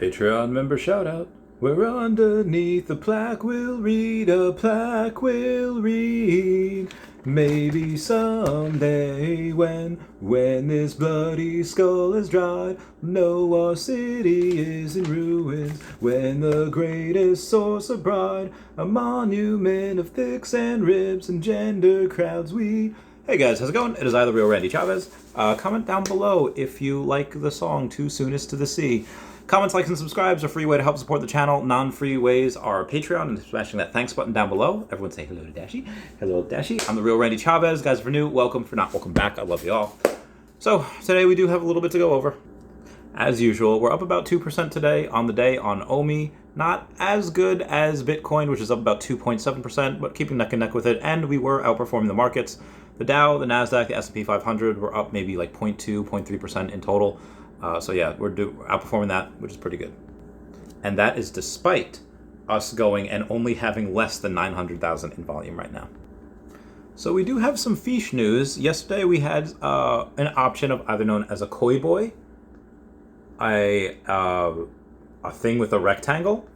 Patreon member shout out. We're underneath the plaque, we'll read, a plaque we'll read. Maybe someday when this bloody skull is dried, know our city is in ruins. When the greatest source of pride, a monument of thicks and ribs and gender crowds we... Hey guys, how's it going? It is I, the real Randy Chavez. Comment down below if you like the song Too Soon Is to the Sea. Comments, likes, and subscribes are a free way to help support the channel. Non-free ways are Patreon and smashing that thanks button down below. Everyone say hello to Dashi. Hello, Dashi. I'm the real Randy Chavez. Guys, if you're new, welcome. For not, welcome back. I love you all. So, today we do have a little bit to go over. As usual, we're up about 2% today on the day on OMI. Not as good as Bitcoin, which is up about 2.7%, but keeping neck and neck with it. And we were outperforming the markets. The Dow, the Nasdaq, the S&P 500 were up maybe like 0.2, 0.3% in total. So yeah, we're outperforming that, which is pretty good. And that is despite us going and only having less than 900,000 in volume right now. So we do have some Feesh news. Yesterday we had an option of either known as a koi boy, a thing with a rectangle,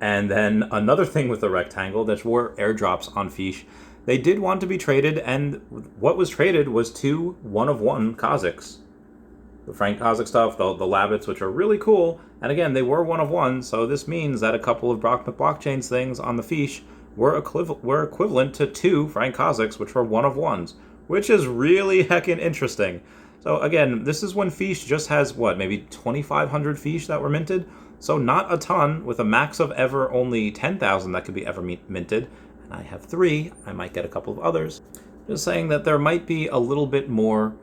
and then another thing with a rectangle that were airdrops on Feesh. They did want to be traded, and what was traded was two one-of-one Kazakhs. The Frank Kazakh stuff, the Labbits, which are really cool. And again, they were one-of-one, so this means that a couple of blockchains things on the Feesh were equivalent to two Frank Kazakhs, which were one-of-ones, which is really heckin' interesting. So again, this is when Feesh just has, what, maybe 2,500 Feesh that were minted? So not a ton, with a max of ever only 10,000 that could be ever minted. And I have 3, I might get a couple of others. Just saying that there might be a little bit more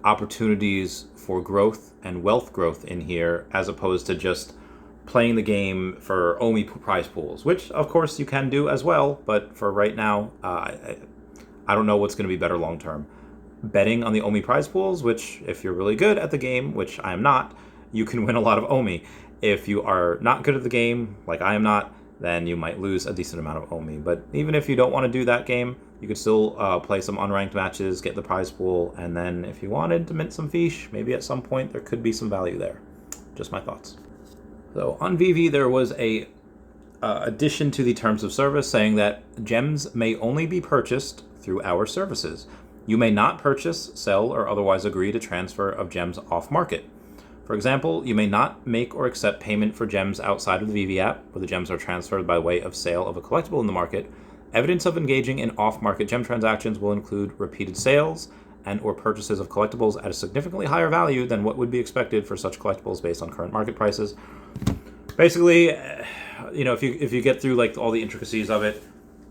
opportunities for growth and wealth growth in here, as opposed to just playing the game for OMI prize pools, which of course you can do as well, but for right now, I don't know what's going to be better long term. Betting on the OMI prize pools, which if you're really good at the game, which I am not, you can win a lot of OMI. If you are not good at the game, like I am not, then you might lose a decent amount of OMI. But even if you don't want to do that game, you could still play some unranked matches, get the prize pool, and then if you wanted to mint some Feesh, maybe at some point there could be some value there. Just my thoughts. So on Veve, there was a addition to the terms of service saying that gems may only be purchased through our services. You may not purchase, sell, or otherwise agree to transfer of gems off market. For example, you may not make or accept payment for gems outside of the Veve app, where the gems are transferred by way of sale of a collectible in the market. Evidence of engaging in off-market gem transactions will include repeated sales and or purchases of collectibles at a significantly higher value than what would be expected for such collectibles based on current market prices. Basically, you know, if you get through like all the intricacies of it,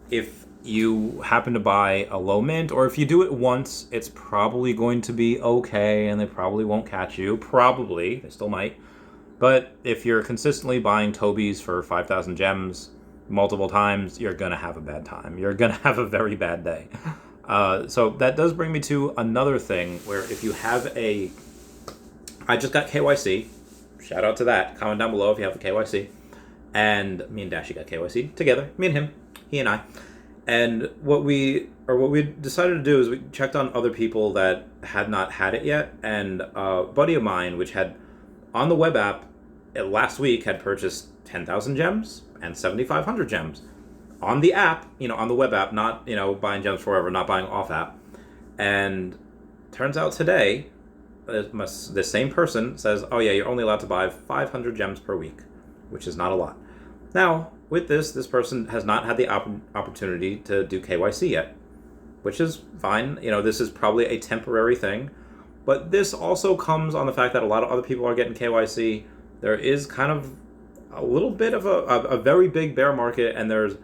if you happen to buy a low mint, or if you do it once, it's probably going to be okay and they probably won't catch you. Probably, they still might. But if you're consistently buying Tobies for 5,000 gems multiple times, you're going to have a bad time. You're going to have a very bad day. So that does bring me to another thing where if you have I just got KYC. Shout out to that. Comment down below if you have the KYC. And me and Dashi got KYC together. Me and him. He and I. And what we decided to do is we checked on other people that had not had it yet. And a buddy of mine, which had on the web app last week, had purchased 10,000 gems and 7,500 gems on the app, on the web app, not, buying gems forever, not buying off app. And turns out today, the same person says, oh yeah, you're only allowed to buy 500 gems per week, which is not a lot. Now, with this person has not had the opportunity to do KYC yet, which is fine. This is probably a temporary thing, but this also comes on the fact that a lot of other people are getting KYC. There is kind of a little bit of a very big bear market, and there's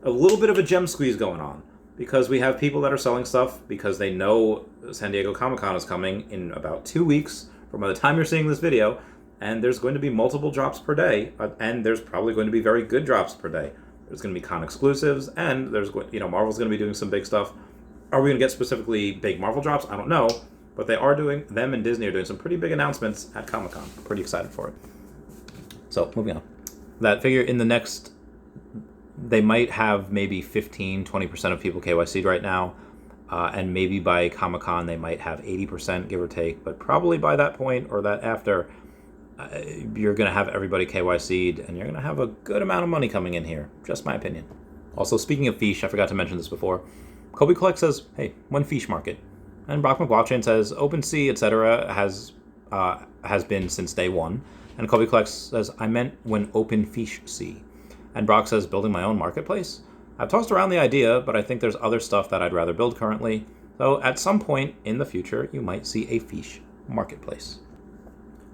a little bit of a gem squeeze going on because we have people that are selling stuff because they know San Diego Comic-Con is coming in about 2 weeks from by the time you're seeing this video, and there's going to be multiple drops per day, and there's probably going to be very good drops per day. There's going to be con exclusives, and there's Marvel's going to be doing some big stuff. Are we going to get specifically big Marvel drops? I don't know, but them and Disney are doing some pretty big announcements at Comic-Con. I'm pretty excited for it. So, moving on. That figure in the next, they might have maybe 15, 20% of people KYC'd right now, and maybe by Comic-Con they might have 80%, give or take, but probably by that point or that after, you're going to have everybody KYC'd, and you're going to have a good amount of money coming in here. Just my opinion. Also, speaking of Feesh, I forgot to mention this before. Kobe Collect says, hey, when Feesh market? And Brock McBlockchain says, OpenSea, etc. has been since day one. And Kobe Collect says, I meant when Open Feesh see. And Brock says, building my own marketplace? I've tossed around the idea, but I think there's other stuff that I'd rather build currently. So at some point in the future, you might see a Feesh marketplace.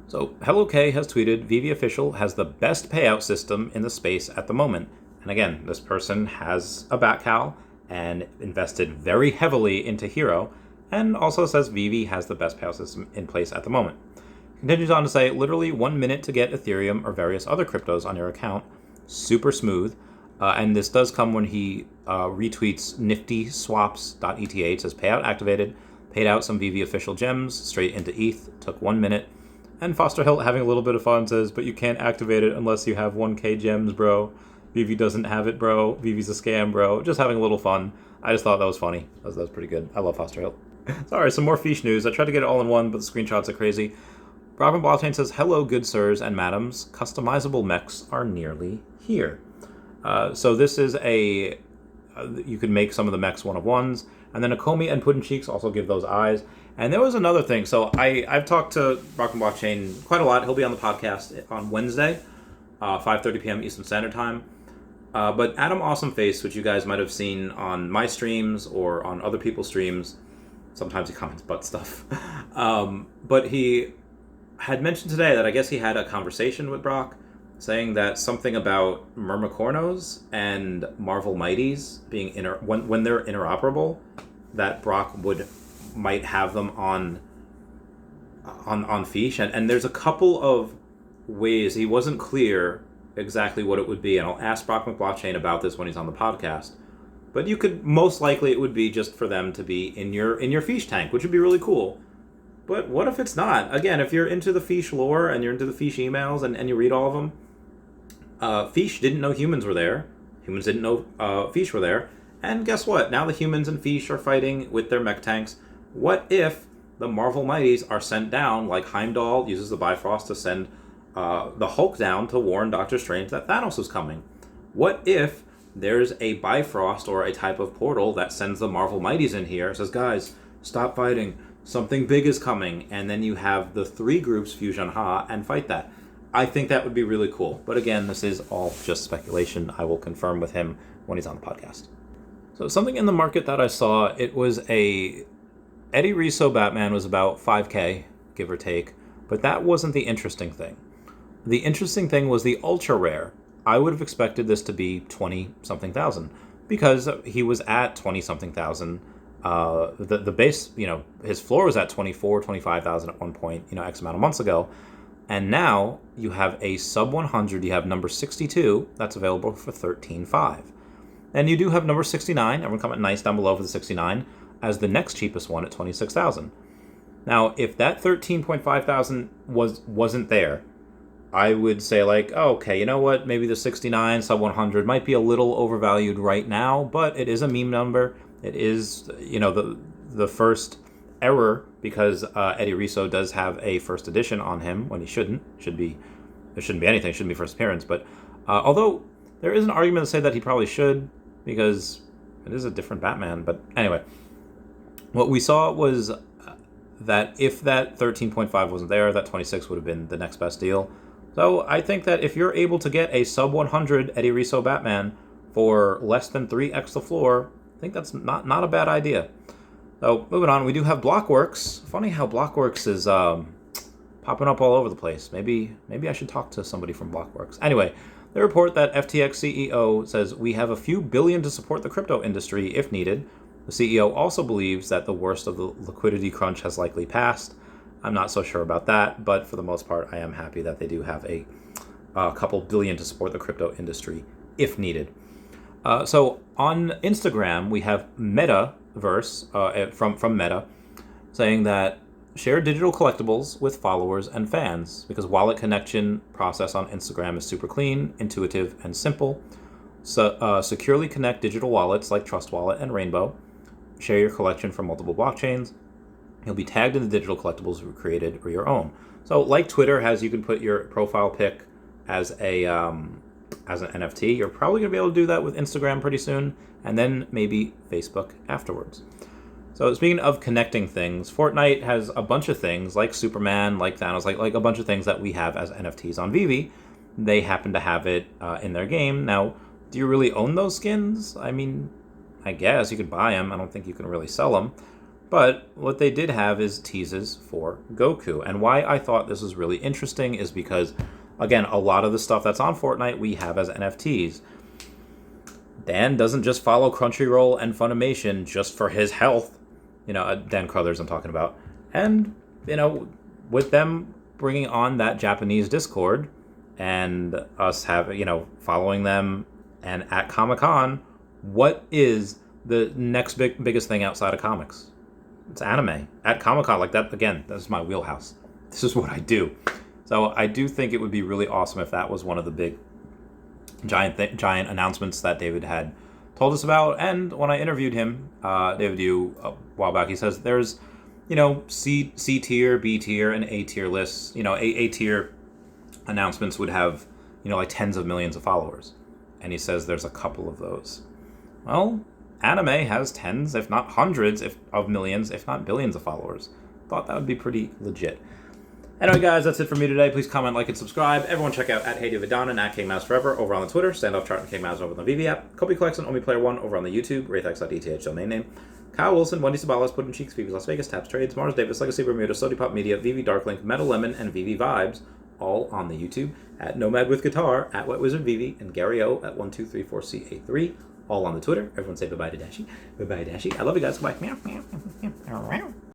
So Hello K has tweeted, Veve Official has the best payout system in the space at the moment. And again, this person has a BatCal and invested very heavily into Hero, and also says Veve has the best payout system in place at the moment. Continues on to say, literally 1 minute to get Ethereum or various other cryptos on your account. Super smooth. And this does come when he retweets niftyswaps.eth. It says payout activated, paid out some Veve Official gems straight into ETH, took 1 minute. And Foster Hilt, having a little bit of fun, says, but you can't activate it unless you have 1K gems, bro. Veve doesn't have it, bro. Veve's a scam, bro. Just having a little fun. I just thought that was funny. That was pretty good. I love Foster Hilt. Sorry, some more Feesh news. I tried to get it all in one, but the screenshots are crazy. Robin Blockchain says, hello, good sirs and madams. Customizable mechs are nearly here. So this is you could make some of the mechs one-of-ones, and then Akomi and Puddin Cheeks also give those eyes. And there was another thing. So I've talked to Brock Blockchain quite a lot. He'll be on the podcast on Wednesday, 5:30 p.m. Eastern Standard Time. But Adam Awesomeface, which you guys might have seen on my streams or on other people's streams, sometimes he comments butt stuff. But he had mentioned today that I guess he had a conversation with Brock, saying that something about Myrmicornos and Marvel Mighties being when they're interoperable, that Brock might have them on Feesh, and there's a couple of ways. He wasn't clear exactly what it would be, and I'll ask Brock McBlockchain about this when he's on the podcast. But you could, most likely it would be just for them to be in your Feesh tank, which would be really cool. But what if it's not? Again, if you're into the Feesh lore and you're into the Feesh emails and you read all of them, Feesh didn't know humans were there. Humans didn't know Feesh were there. And guess what? Now the humans and Feesh are fighting with their mech tanks. What if the Marvel Mighties are sent down, like Heimdall uses the Bifrost to send the Hulk down to warn Doctor Strange that Thanos is coming? What if there's a Bifrost or a type of portal that sends the Marvel Mighties in here, says, guys, stop fighting, something big is coming, and then you have the three groups Fusion Ha and fight that? I think that would be really cool. But again, this is all just speculation. I will confirm with him when he's on the podcast. So something in the market that I saw, it was Eddie Riso Batman was about 5K, give or take, but that wasn't the interesting thing. The interesting thing was the ultra rare. I would have expected this to be 20-something thousand, because he was at 20-something thousand. The base, his floor was at 25,000 at one point, X amount of months ago. And now you have a sub 100, you have number 62, that's available for 13.5. And you do have number 69, everyone comment nice down below for the 69, as the next cheapest one at 26,000. Now, if that 13.5 thousand wasn't there, I would say okay, you know what, maybe the 69 sub 100 might be a little overvalued right now, but it is a meme number. It is, the first error, because Eddie Riso does have a first edition on him when he shouldn't. There shouldn't be anything. It shouldn't be first appearance. But although there is an argument to say that he probably should, because it is a different Batman. But anyway, what we saw was that if that 13.5 wasn't there, that 26 would have been the next best deal. So I think that if you're able to get a sub 100 Eddie Riso Batman for less than 3x the floor, I think that's not a bad idea. So moving on, we do have Blockworks. Funny how Blockworks is popping up all over the place. Maybe I should talk to somebody from Blockworks. Anyway, they report that FTX CEO says we have a few billion to support the crypto industry if needed. The CEO also believes that the worst of the liquidity crunch has likely passed. I'm not so sure about that, but for the most part, I am happy that they do have a couple billion to support the crypto industry if needed. So on Instagram, we have Metaverse from Meta saying that share digital collectibles with followers and fans, because wallet connection process on Instagram is super clean, intuitive, and simple. So securely connect digital wallets like Trust Wallet and Rainbow. Share your collection from multiple blockchains. You'll be tagged in the digital collectibles you created or your own. So like Twitter has, you can put your profile pic as an NFT. You're probably going to be able to do that with Instagram pretty soon, and then maybe Facebook afterwards. So speaking of connecting things, Fortnite has a bunch of things like Superman, like Thanos, like a bunch of things that we have as NFTs on Veve. They happen to have it in their game. Now, do you really own those skins? I mean, I guess you could buy them. I don't think you can really sell them. But what they did have is teases for Goku. And why I thought this was really interesting is because, again, a lot of the stuff that's on Fortnite we have as NFTs. Dan doesn't just follow Crunchyroll and Funimation just for his health. Dan Crothers I'm talking about. And, with them bringing on that Japanese Discord and us following them and at Comic-Con, what is the next biggest thing outside of comics? It's anime. At Comic-Con, like that, again, that's my wheelhouse. This is what I do. So I do think it would be really awesome if that was one of the big giant announcements that David had told us about. And when I interviewed him, David Yu, a while back, he says there's, C tier, B tier, and A tier lists. A tier announcements would have, like tens of millions of followers. And he says there's a couple of those. Well, anime has tens, if not hundreds of millions, if not billions of followers. Thought that would be pretty legit. Anyway, guys, that's it for me today. Please comment, like, and subscribe. Everyone check out at HeyDavidDon and at KMazForever over on the Twitter, Standoff Chart and KMaz over on the Veve app, Kobe Collection, OmiPlayer1 over on the YouTube, Wraithax.dth domain name, Kyle Willson, Wendy Stibalis, Puddin' Cheeks, Veve Las Vegas, Taps Trades, Mars Davis, Legacy Bermuda, Sody Pop Media, Veve Darklink, Metal Lemon, and Veve Vibes, all on the YouTube, at Nomad with Guitar, at Wet Wizard Veve, and Gary O at 1234CA3, all on the Twitter. Everyone say bye-bye to Dashi. Bye-bye, Dashi. I love you guys. Bye.